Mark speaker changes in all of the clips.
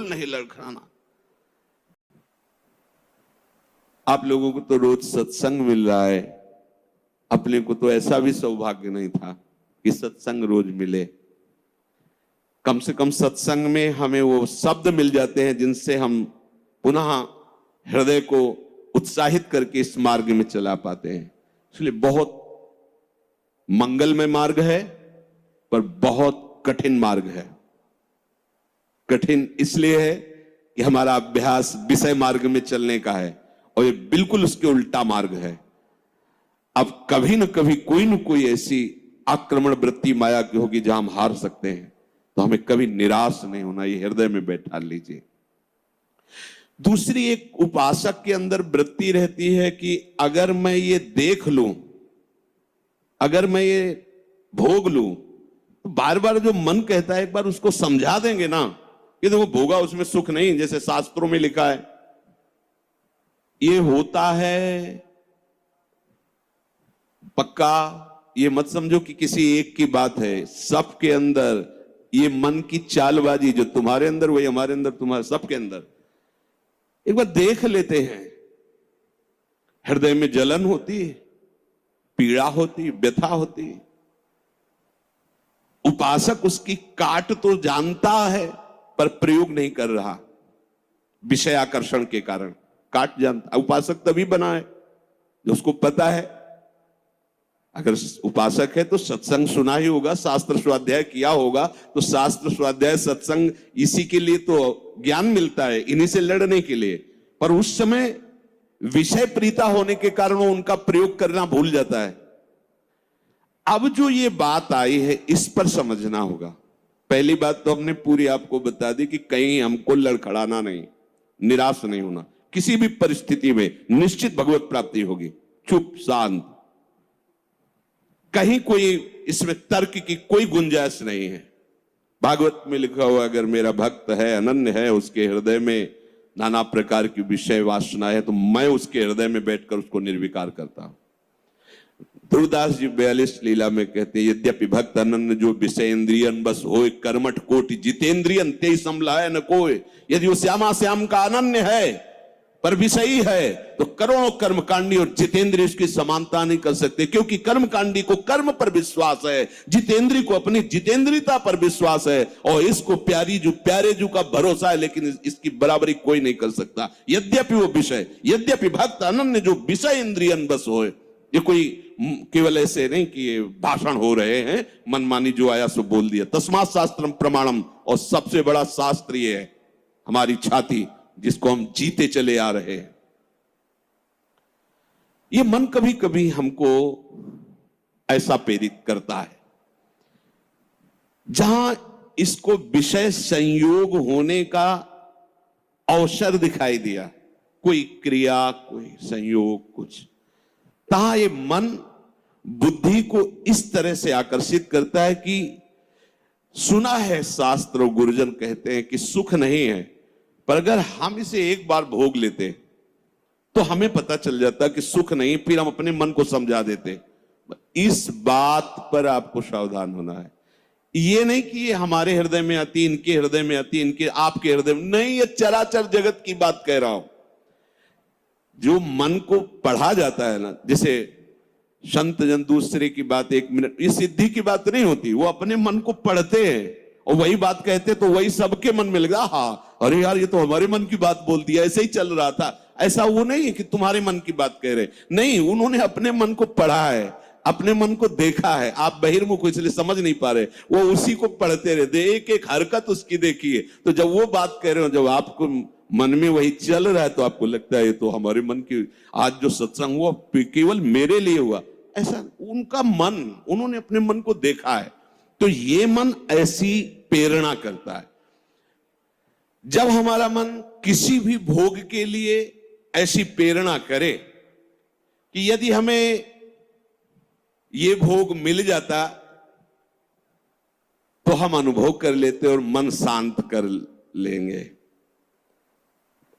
Speaker 1: बिल्कुल नहीं लड़खड़ाना। आप लोगों को तो रोज सत्संग मिल रहा है, अपने को तो ऐसा भी सौभाग्य नहीं था कि सत्संग रोज मिले। कम से कम सत्संग में हमें वो शब्द मिल जाते हैं जिनसे हम पुनः हृदय को उत्साहित करके इस मार्ग में चला पाते हैं। इसलिए बहुत मंगलमय मार्ग है, पर बहुत कठिन मार्ग है। कठिन इसलिए है कि हमारा अभ्यास विषय मार्ग में चलने का है, और ये बिल्कुल उसके उल्टा मार्ग है। अब कभी न कभी कोई न कोई ऐसी आक्रमण वृत्ति माया की होगी जहां हम हार सकते हैं, तो हमें कभी निराश नहीं होना, ये हृदय में बैठा लीजिए। दूसरी एक उपासक के अंदर वृत्ति रहती है कि अगर मैं ये देख लूं, अगर मैं ये भोग लूं, तो बार बार जो मन कहता है एक बार उसको समझा देंगे ना कि देखो भोगा उसमें सुख नहीं, जैसे शास्त्रों में लिखा है। ये होता है पक्का, ये मत समझो कि किसी एक की बात है, सबके अंदर ये मन की चालबाजी जो तुम्हारे अंदर वही हमारे अंदर, तुम्हारे सबके अंदर। एक बार देख लेते हैं, हृदय में जलन होती है, पीड़ा होती, व्यथा होती। उपासक उसकी काट तो जानता है पर प्रयोग नहीं कर रहा, विषय आकर्षण के कारण काट जानता। उपासक तभी बना है जो उसको पता है। अगर उपासक है तो सत्संग सुना ही होगा, शास्त्र स्वाध्याय किया होगा, तो शास्त्र स्वाध्याय सत्संग इसी के लिए तो ज्ञान मिलता है, इन्हीं से लड़ने के लिए। पर उस समय विषय प्रीता होने के कारण वो उनका प्रयोग करना भूल जाता है। अब जो ये बात आई है इस पर समझना होगा। पहली बात तो हमने पूरी आपको बता दी कि कहीं हमको लड़खड़ाना नहीं, निराश नहीं होना। किसी भी परिस्थिति में निश्चित भगवत प्राप्ति होगी, चुप शांत, कहीं कोई इसमें तर्क की कोई गुंजाइश नहीं है। भागवत में लिखा हुआ अगर मेरा भक्त है, अनन्य है, उसके हृदय में नाना प्रकार की विषय वासना है, तो मैं उसके हृदय में बैठकर उसको निर्विकार करता हूं। ध्रुवदास जी 42 लीला में कहते हैं, यद्यपि भक्त अनन्य जो विषय इंद्रियन बस होए, कर्मठ कोटि जितेंद्रियन ते समलाय न कोय। यदि वो श्यामा श्याम का अनन्य है पर विषयी है, तो करोड़ों कर्मकांडी और जितेंद्रिय उसकी समानता नहीं कर सकते, क्योंकि कर्मकांडी को कर्म पर विश्वास है, जितेंद्रिय को अपनी जितेंद्रियता पर विश्वास है, और इसको प्यारे जो का भरोसा है, लेकिन इसकी बराबरी कोई नहीं कर सकता। यद्यपि वो विषय, यद्यपि भक्त अनन्य जो विषय इंद्रियन बस होए। ये कोई केवल ऐसे नहीं कि ये भाषण हो रहे हैं, मनमानी जो आया सो बोल दिया। तस्मात् शास्त्रम प्रमाणम, और सबसे बड़ा शास्त्र ये है हमारी छाती, जिसको हम जीते चले आ रहे हैं। ये मन कभी कभी हमको ऐसा प्रेरित करता है, जहां इसको विषय संयोग होने का अवसर दिखाई दिया, कोई क्रिया, कोई संयोग, कुछ, तहां ये मन बुद्धि को इस तरह से आकर्षित करता है कि सुना है शास्त्र और गुरुजन कहते हैं कि सुख नहीं है, पर अगर हम इसे एक बार भोग लेते तो हमें पता चल जाता कि सुख नहीं, फिर हम अपने मन को समझा देते। इस बात पर आपको सावधान होना है। ये नहीं कि ये हमारे हृदय में आती, इनके हृदय में आती, इनके आपके हृदय में नहीं, ये चराचर जगत की बात कह रहा हूं। जो मन को पढ़ा जाता है ना, जैसे संत जन दूसरे की बात 1 मिनट, ये सिद्धि की बात नहीं होती, वो अपने मन को पढ़ते हैं और वही बात कहते, तो वही सबके मन में लगा, हाँ अरे यार ये तो हमारे मन की बात बोल दिया, ऐसे ही चल रहा था। ऐसा वो नहीं है कि तुम्हारे मन की बात कह रहे, नहीं, उन्होंने अपने मन को पढ़ा है, अपने मन को देखा है। आप बहिर्मुख हो इसलिए समझ नहीं पा रहे, वो उसी को पढ़ते रहते, एक एक हरकत उसकी देखिए। तो जब वो बात कह रहे हो, जब आपको मन में वही चल रहा है, तो आपको लगता है ये तो हमारे मन की, आज जो सत्संग हुआ केवल मेरे लिए हुआ, ऐसा उनका मन, उन्होंने अपने मन को देखा है। तो ये मन ऐसी प्रेरणा करता है। जब हमारा मन किसी भी भोग के लिए ऐसी प्रेरणा करे कि यदि हमें ये भोग मिल जाता तो हम अनुभव कर लेते और मन शांत कर लेंगे।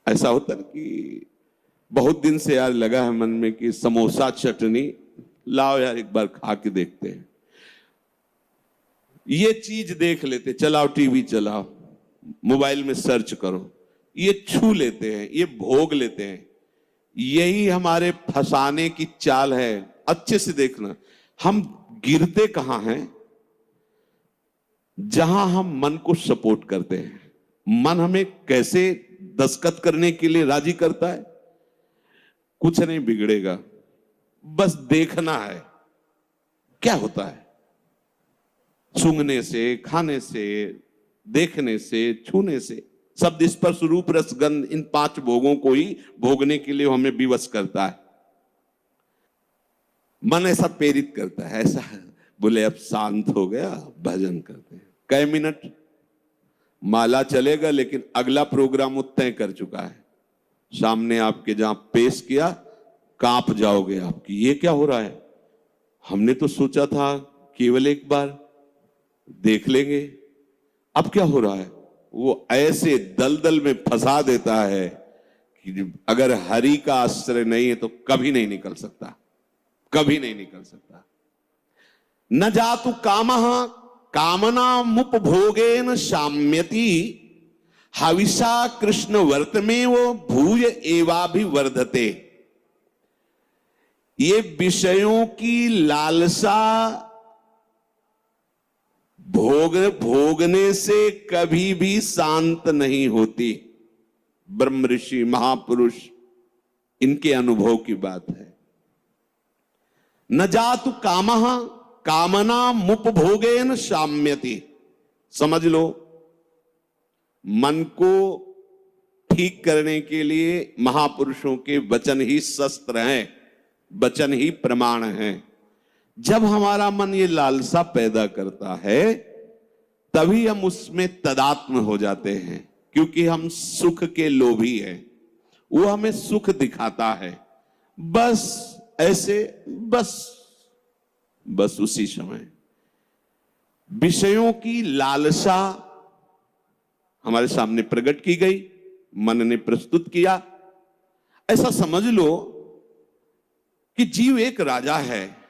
Speaker 1: ऐसा होता है कि बहुत दिन से यार लगा है मन में कि समोसा चटनी लाओ यार एक बार खा के देखते हैं, ये चीज देख लेते, चलाओ टीवी चलाओ, मोबाइल में सर्च करो, ये छू लेते हैं, ये भोग लेते हैं। यही हमारे फंसाने की चाल है। अच्छे से देखना, हम गिरते कहां हैं? जहां हम मन को सपोर्ट करते हैं। मन हमें कैसे दस्तखत करने के लिए राजी करता है? कुछ नहीं बिगड़ेगा, बस देखना है क्या होता है। सूंघने से, खाने से, देखने से, छूने से, शब्द स्पर्श रूप रस गंध, इन 5 भोगों को ही भोगने के लिए हमें विवश करता है। मन ऐसा प्रेरित करता है, ऐसा बोले अब शांत हो गया, भजन करते हैं। कई मिनट माला चलेगा, लेकिन अगला प्रोग्राम वो तय कर चुका है। सामने आपके जहां पेश किया, कांप जाओगे आपकी, ये क्या हो रहा है? हमने तो सोचा था केवल एक बार देख लेंगे, अब क्या हो रहा है? वो ऐसे दलदल में फंसा देता है कि अगर हरि का आश्रय नहीं है तो कभी नहीं निकल सकता, कभी नहीं निकल सकता। न जातु कामः कामनामुपभोगेन शाम्यति, हविषा कृष्ण वर्तमेव भूय एवाभिवर्धते। ये विषयों की लालसा भोगने से कभी भी शांत नहीं होती। ब्रह्म ऋषि महापुरुष इनके अनुभव की बात है। न जातु कामः कामनामुपभोगेन शाम्यति। समझ लो, मन को ठीक करने के लिए महापुरुषों के वचन ही शस्त्र हैं, वचन ही प्रमाण हैं। जब हमारा मन ये लालसा पैदा करता है, तभी हम उसमें तदात्म हो जाते हैं, क्योंकि हम सुख के लोभी हैं। वो हमें सुख दिखाता है, बस ऐसे, बस उसी समय विषयों की लालसा हमारे सामने प्रकट की गई, मन ने प्रस्तुत किया। ऐसा समझ लो कि जीव एक राजा है।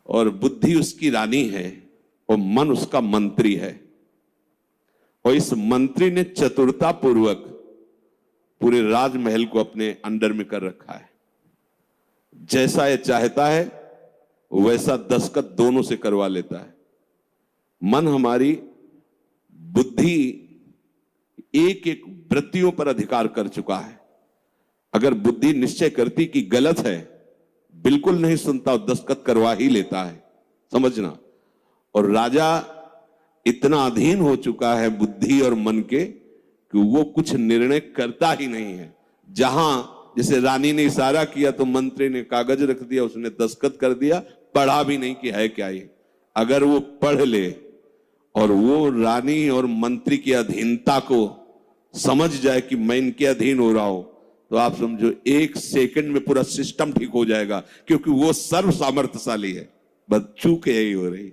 Speaker 1: और बुद्धि उसकी रानी है और मन उसका मंत्री है। और इस मंत्री ने चतुरता पूर्वक पूरे राजमहल को अपने अंडर में कर रखा है। जैसा ये चाहता है वैसा दस्तखत दोनों से करवा लेता है। मन, हमारी बुद्धि एक एक वृत्तियों पर अधिकार कर चुका है। अगर बुद्धि निश्चय करती कि गलत है, बिल्कुल नहीं सुनता और दस्तखत करवा ही लेता है, समझना। और राजा इतना अधीन हो चुका है बुद्धि और मन के कि वो कुछ निर्णय करता ही नहीं है। जहां जैसे रानी ने इशारा किया तो मंत्री ने कागज रख दिया, उसने दस्तखत कर दिया, पढ़ा भी नहीं कि है क्या ये। अगर वो पढ़ ले और वो रानी और मंत्री की अधीनता को समझ जाए कि मैं इनके अधीन हो रहा हूं, तो आप समझो 1 सेकंड में पूरा सिस्टम ठीक हो जाएगा, क्योंकि वो सर्व सामर्थ्यशाली है। बस चूक यही हो रही,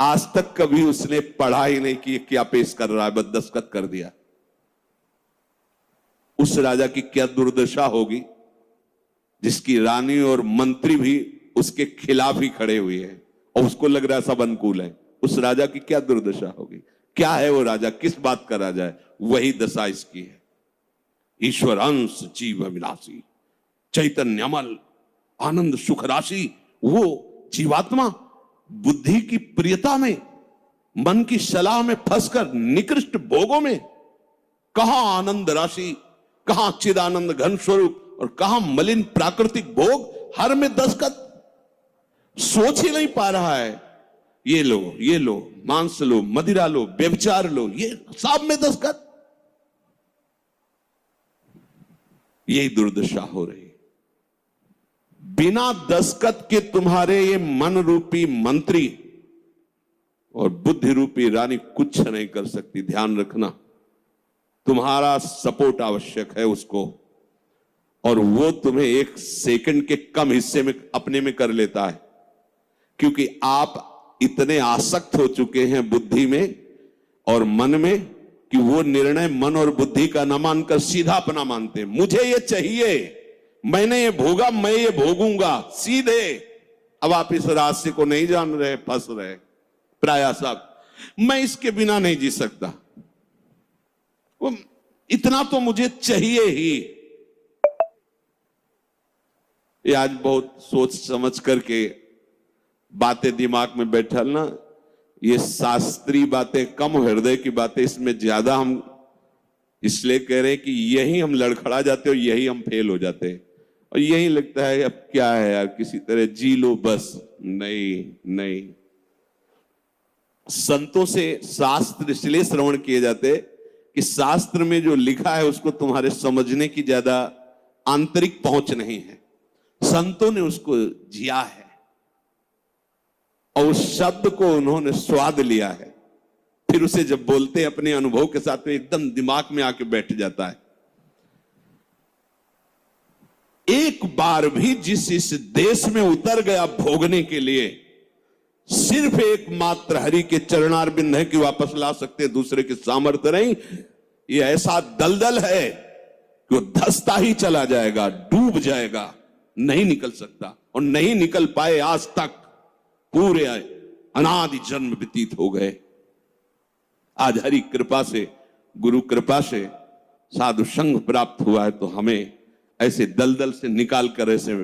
Speaker 1: आज तक कभी उसने पढ़ा ही नहीं कि क्या पेश कर रहा है, बस दस्तखत कर दिया। उस राजा की क्या दुर्दशा होगी जिसकी रानी और मंत्री भी उसके खिलाफ ही खड़े हुए हैं और उसको लग रहा है सब अनुकूल है। उस राजा की क्या दुर्दशा होगी? क्या है वो राजा, किस बात का राजा है? वही दशा इसकी है। ईश्वर अंश जीव अविनाशी, चैतन्यमल आनंद सुख राशि। वो जीवात्मा बुद्धि की प्रियता में, मन की सलाह में फंसकर निकृष्ट भोगों में, कहां आनंद राशि, कहां चिदानंद घन स्वरूप और कहां मलिन प्राकृतिक भोग, हर में दस्तखत। सोच ही नहीं पा रहा है। ये लो, ये लो, मांस लो, मदिरा लो, व्यभिचार लो, ये सब में दस्तखत। यही दुर्दशा हो रही। बिना दस्तखत के तुम्हारे ये मन रूपी मंत्री और बुद्धि रूपी रानी कुछ नहीं कर सकती। ध्यान रखना, तुम्हारा सपोर्ट आवश्यक है उसको, और वो तुम्हें 1 सेकंड के कम हिस्से में अपने में कर लेता है, क्योंकि आप इतने आसक्त हो चुके हैं बुद्धि में और मन में कि वो निर्णय मन और बुद्धि का न मानकर सीधा अपना मानते। मुझे ये चाहिए, मैंने ये भोगा, मैं ये भोगूंगा, सीधे। अब आप इस रास्ते को नहीं जान रहे, फंस रहे। प्राय साहब, मैं इसके बिना नहीं जी सकता, वो इतना तो मुझे चाहिए ही। ये आज बहुत सोच समझ करके बातें दिमाग में बैठल ना, ये शास्त्रीय बातें कम, हृदय की बातें इसमें ज्यादा हम इसलिए कह रहे हैं कि यही हम लड़खड़ा जाते और यही हम फेल हो जाते हैं। और यही लगता है अब क्या है यार, किसी तरह जी लो बस। नहीं नहीं, संतों से शास्त्र इसलिए श्रवण किए जाते कि शास्त्र में जो लिखा है उसको तुम्हारे समझने की ज्यादा आंतरिक पहुंच नहीं है। संतों ने उसको जिया है और उस शब्द को उन्होंने स्वाद लिया है, फिर उसे जब बोलते हैं अपने अनुभव के साथ तो एकदम दिमाग में आके बैठ जाता है। एक बार भी जिस इस देश में उतर गया भोगने के लिए, सिर्फ एकमात्र हरि के चरणारविंद है कि वापस ला सकते, दूसरे के सामर्थ्य नहीं। ये ऐसा दलदल है कि वो धंसता ही चला जाएगा, डूब जाएगा, नहीं निकल सकता। और नहीं निकल पाए आज तक, पूरे अनादि जन्म व्यतीत हो गए। आज हरि कृपा से, गुरु कृपा से साधु संग प्राप्त हुआ है, तो हमें ऐसे दलदल से निकाल कर ऐसे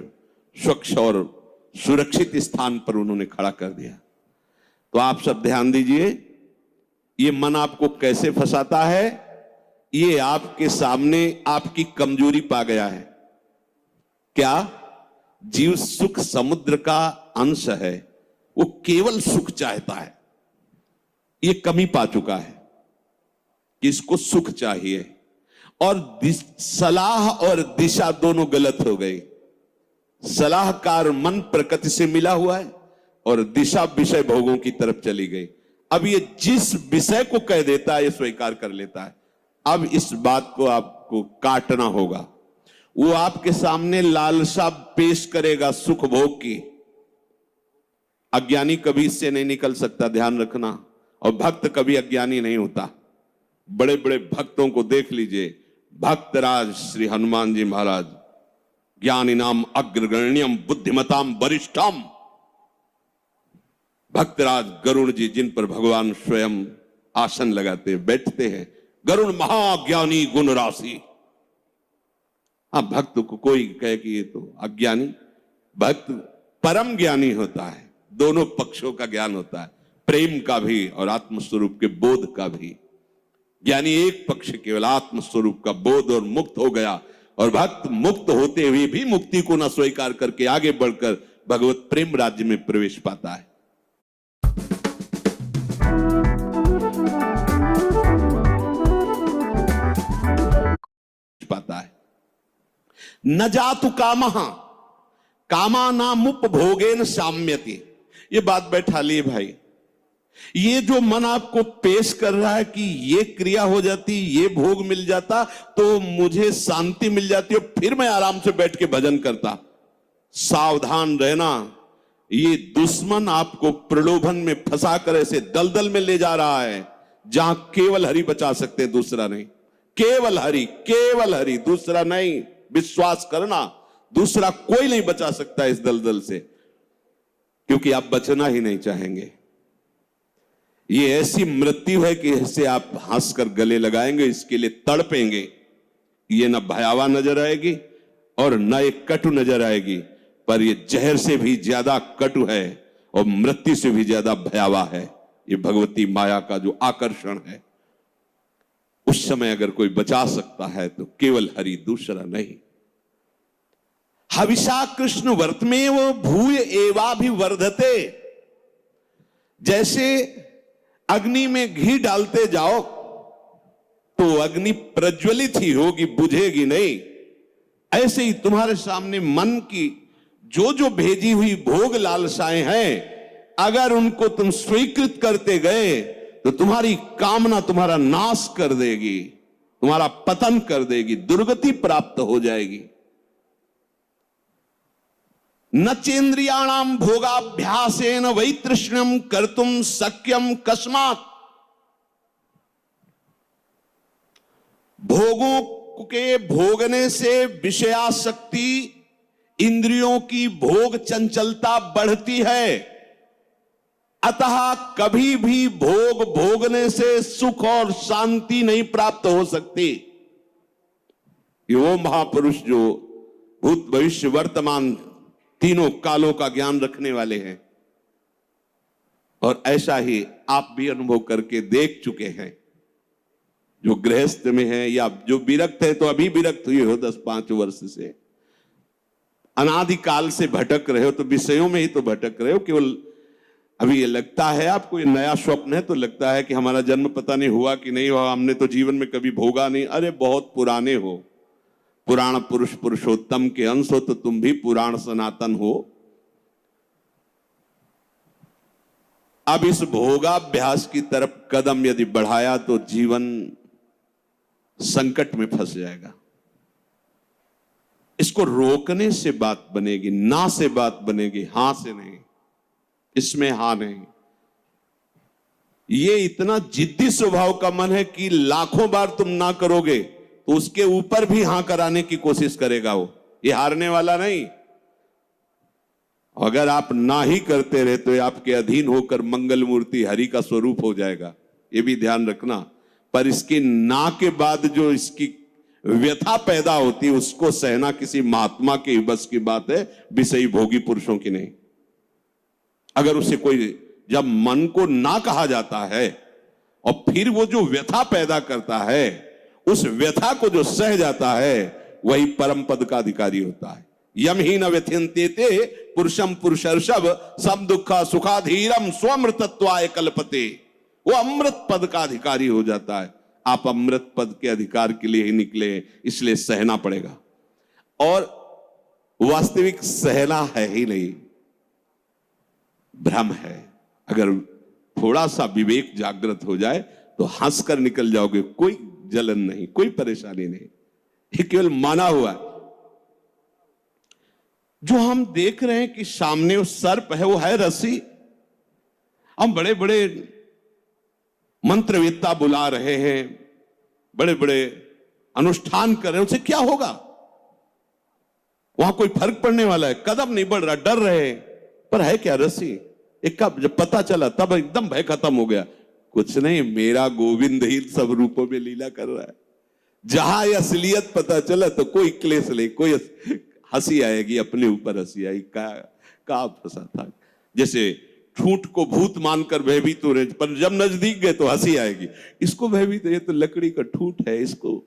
Speaker 1: स्वच्छ और सुरक्षित स्थान पर उन्होंने खड़ा कर दिया। तो आप सब ध्यान दीजिए, ये मन आपको कैसे फंसाता है। ये आपके सामने आपकी कमजोरी पा गया है। क्या? जीव सुख समुद्र का अंश है, वो केवल सुख चाहता है। ये कमी पा चुका है कि इसको सुख चाहिए, और सलाह और दिशा दोनों गलत हो गई। सलाहकार मन प्रकृति से मिला हुआ है और दिशा विषय भोगों की तरफ चली गई। अब ये जिस विषय को कह देता है ये स्वीकार कर लेता है। अब इस बात को आपको काटना होगा। वो आपके सामने लालसा पेश करेगा सुख भोग की। अज्ञानी कभी इससे नहीं निकल सकता, ध्यान रखना। और भक्त कभी अज्ञानी नहीं होता। बड़े बड़े भक्तों को देख लीजिए, भक्तराज श्री हनुमान जी महाराज, ज्ञानी नाम अग्रगण्यम बुद्धिमताम वरिष्ठम। भक्तराज गरुड़ जी, जिन पर भगवान स्वयं आसन लगाते बैठते हैं, गरुड़ महाज्ञानी गुण राशि। हाँ, भक्त को कोई कहे कि ये तो अज्ञानी, भक्त परम ज्ञानी होता है। दोनों पक्षों का ज्ञान होता है, प्रेम का भी और आत्मस्वरूप के बोध का भी। ज्ञानी एक पक्ष केवल आत्मस्वरूप का बोध और मुक्त हो गया, और भक्त मुक्त होते हुए भी मुक्ति को न स्वीकार करके आगे बढ़कर भगवत प्रेम राज्य में प्रवेश पाता है। न जातु कामः कामानामुपभोगेन साम्यति। ये बात बैठा लिए भाई। ये जो मन आपको पेश कर रहा है कि ये क्रिया हो जाती, ये भोग मिल जाता तो मुझे शांति मिल जाती और फिर मैं आराम से बैठ के भजन करता। सावधान रहना, ये दुश्मन आपको प्रलोभन में फंसा कर ऐसे दलदल में ले जा रहा है जहां केवल हरि बचा सकते हैं, दूसरा नहीं। केवल हरि, केवल हरि, दूसरा नहीं। विश्वास करना, दूसरा कोई नहीं बचा सकता इस दलदल से, क्योंकि आप बचना ही नहीं चाहेंगे। ये ऐसी मृत्यु है कि इससे आप हंसकर गले लगाएंगे, इसके लिए तड़पेंगे। ये न भयावह नजर आएगी और न एक कटु नजर आएगी, पर ये जहर से भी ज्यादा कटु है और मृत्यु से भी ज्यादा भयावह है। ये भगवती माया का जो आकर्षण है, उस समय अगर कोई बचा सकता है तो केवल हरि, दूसरा नहीं। हविषा कृष्ण वर्तमेव भूय एवाभिवर्धते। जैसे अग्नि में घी डालते जाओ तो अग्नि प्रज्वलित ही होगी, बुझेगी नहीं। ऐसे ही तुम्हारे सामने मन की जो जो भेजी हुई भोग लालसाएं हैं, अगर उनको तुम स्वीकृत करते गए तो तुम्हारी कामना तुम्हारा नाश कर देगी, तुम्हारा पतन कर देगी, दुर्गति प्राप्त हो जाएगी। न चेन्द्रियाणाम भोगाभ्यासेन वैतृष्ण्यम कर्तुम शक्यम कस्मात्। भोगों के भोगने से विषयासक्ति, इंद्रियों की भोग चंचलता बढ़ती है। अतः कभी भी भोग भोगने से सुख और शांति नहीं प्राप्त हो सकती। ये वो महापुरुष जो भूत भविष्य वर्तमान तीनों कालों का ज्ञान रखने वाले हैं, और ऐसा ही आप भी अनुभव करके देख चुके हैं। जो गृहस्थ में है या जो विरक्त है, तो अभी विरक्त हुए हो 10-5 वर्ष से, अनादिकाल से भटक रहे हो, तो विषयों में ही तो भटक रहे हो। केवल अभी ये लगता है आपको, ये नया स्वप्न है, तो लगता है कि हमारा जन्म पता नहीं हुआ कि नहीं हुआ, हमने तो जीवन में कभी भोगा नहीं। अरे बहुत पुराने हो, पुराण पुरुष पुरुषोत्तम के अंश हो, तो तुम भी पुराण सनातन हो। अब इस भोगाभ्यास की तरफ कदम यदि बढ़ाया तो जीवन संकट में फंस जाएगा। इसको रोकने से बात बनेगी, ना से बात बनेगी, हां से नहीं। इसमें हां नहीं। ये इतना जिद्दी स्वभाव का मन है कि लाखों बार तुम ना करोगे तो उसके ऊपर भी हां कराने की कोशिश करेगा वो। ये हारने वाला नहीं। अगर आप ना ही करते रहे तो आपके अधीन होकर मंगल मूर्ति हरि का स्वरूप हो जाएगा, ये भी ध्यान रखना। पर इसकी ना के बाद जो इसकी व्यथा पैदा होती है, उसको सहना किसी महात्मा के बस की बात है, विषयी भोगी पुरुषों की नहीं। अगर उसे कोई, जब मन को ना कहा जाता है और फिर वो जो व्यथा पैदा करता है, उस व्यथा को जो सह जाता है, वही परम पद का अधिकारी होता है। यम ही न व्यथ्यन्ते पुरुषम पुरुषर्षभ सब दुखा सुखाधीरम स्वमृतत्वाय कल्पते। वो अमृत पद का अधिकारी हो जाता है। आप अमृत पद के अधिकार के लिए ही निकले, इसलिए सहना पड़ेगा। और वास्तविक सहना है ही नहीं, भ्रम है। अगर थोड़ा सा विवेक जागृत हो जाए तो हंसकर निकल जाओगे, कोई जलन नहीं, कोई परेशानी नहीं। ये केवल माना हुआ है। जो हम देख रहे हैं कि सामने वो सर्प है, वो है रस्सी। हम बड़े बड़े मंत्रवेत्ता बुला रहे हैं, बड़े बड़े अनुष्ठान कर रहे हैं, उससे क्या होगा? वहां कोई फर्क पड़ने वाला है? कदम नहीं बढ़ रहा, डर रहे, पर है क्या रस्सी। एक का जब पता चला तब एकदम भय खत्म हो गया। कुछ नहीं, मेरा गोविंद ही सब रूपों में लीला कर रहा है। जहां असलियत पता चला तो कोई क्लेश नहीं, कोई हंसी आएगी, अपने ऊपर हंसी आएगी। का फंसा था। जैसे ठूंठ को भूत मानकर भयभीत हो रहे, पर जब नजदीक गए तो हंसी आएगी। इसको भयभीत, ये तो लकड़ी का ठूंठ है, इसको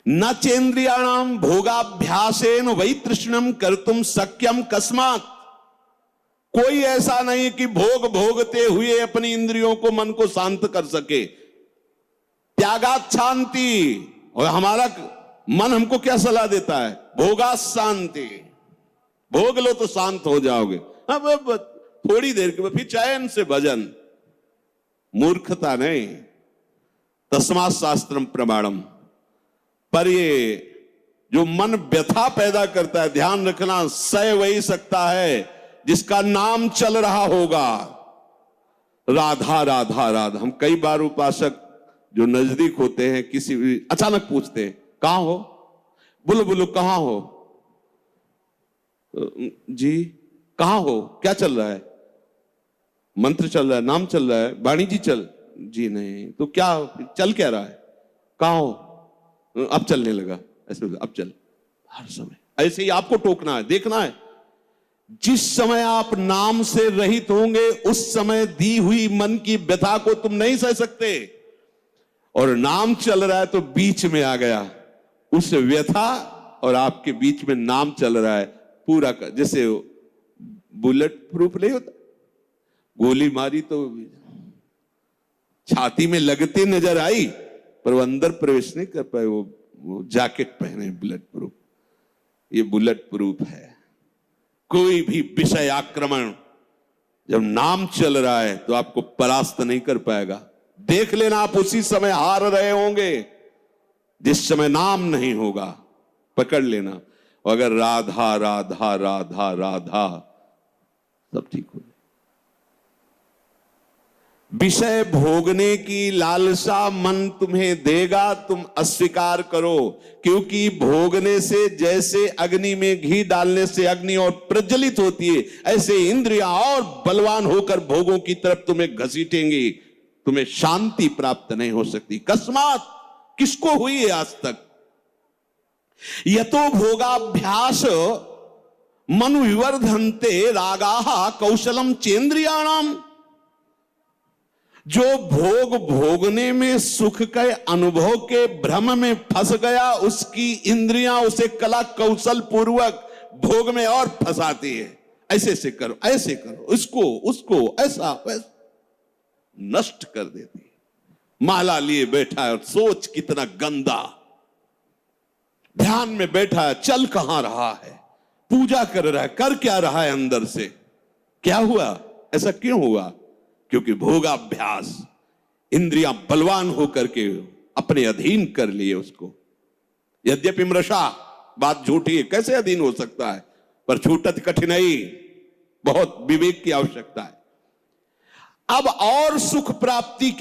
Speaker 1: न चेन्द्रियाणाम भोगाभ्यासेन वै तृष्णम कर्तुम सक्यम कस्मात्। कोई ऐसा नहीं कि भोग भोगते हुए अपनी इंद्रियों को, मन को शांत कर सके। त्यागात शांति। और हमारा मन हमको क्या सलाह देता है? भोगा शांति। भोग लो तो शांत हो जाओगे। अब थोड़ी देर के बाद फिर चैन से भजन। मूर्खता नहीं, तस्मात् शास्त्रम प्रमाणम। पर ये जो मन व्यथा पैदा करता है, ध्यान रखना, सह वही सकता है जिसका नाम चल रहा होगा। राधा राधा राधा। हम कई बार उपासक जो नजदीक होते हैं, किसी भी अचानक पूछते हैं, कहां हो? बोलो बोलो, कहां हो? जी कहां हो? क्या चल रहा है? मंत्र चल रहा है, नाम चल रहा है, वाणी जी चल। जी नहीं, तो क्या चल क्या रहा है? कहां हो? अब चलने लगा। ऐसे अब चल। हर समय ऐसे ही आपको टोकना है, देखना है। जिस समय आप नाम से रहित होंगे, उस समय दी हुई मन की व्यथा को तुम नहीं सह सकते। और नाम चल रहा है तो बीच में आ गया, उस व्यथा और आपके बीच में नाम चल रहा है पूरा का। जैसे बुलेट प्रूफ नहीं होता, गोली मारी तो छाती में लगते नजर आई, पर वो अंदर प्रवेश नहीं कर पाए। वो जैकेट पहने बुलेट प्रूफ। ये बुलेट प्रूफ है। कोई भी विषय आक्रमण जब नाम चल रहा है तो आपको परास्त नहीं कर पाएगा। देख लेना, आप उसी समय हार रहे होंगे जिस समय नाम नहीं होगा। पकड़ लेना। अगर राधा राधा राधा राधा, सब ठीक हो जाए। विषय भोगने की लालसा मन तुम्हें देगा, तुम अस्वीकार करो। क्योंकि भोगने से जैसे अग्नि में घी डालने से अग्नि और प्रज्वलित होती है, ऐसे इंद्रियां और बलवान होकर भोगों की तरफ तुम्हें घसीटेंगी। तुम्हें शांति प्राप्त नहीं हो सकती। अकस्मात किसको हुई है आज तक? यतो भोगाभ्यास मनु विवर्धन्ते रागाः कौशलम चेन्द्रियाणाम। जो भोग भोगने में सुख के अनुभव के भ्रम में फंस गया, उसकी इंद्रियां उसे कला कौशल पूर्वक भोग में और फंसाती है। ऐसे से करो, ऐसे करो, इसको उसको ऐसा वैसा नष्ट कर देती है। माला लिए बैठा है और सोच कितना गंदा, ध्यान में बैठा है, चल कहां रहा है, पूजा कर रहा है, कर क्या रहा है अंदर से, क्या हुआ, ऐसा क्यों हुआ? क्योंकि भोगाभ्यास, इंद्रियां बलवान होकर के अपने अधीन कर लिए उसको। यद्यपि मृषा, बात झूठी है, कैसे अधीन हो सकता है, पर छूटत कठिनाई, बहुत विवेक की आवश्यकता है। अब और सुख प्राप्ति की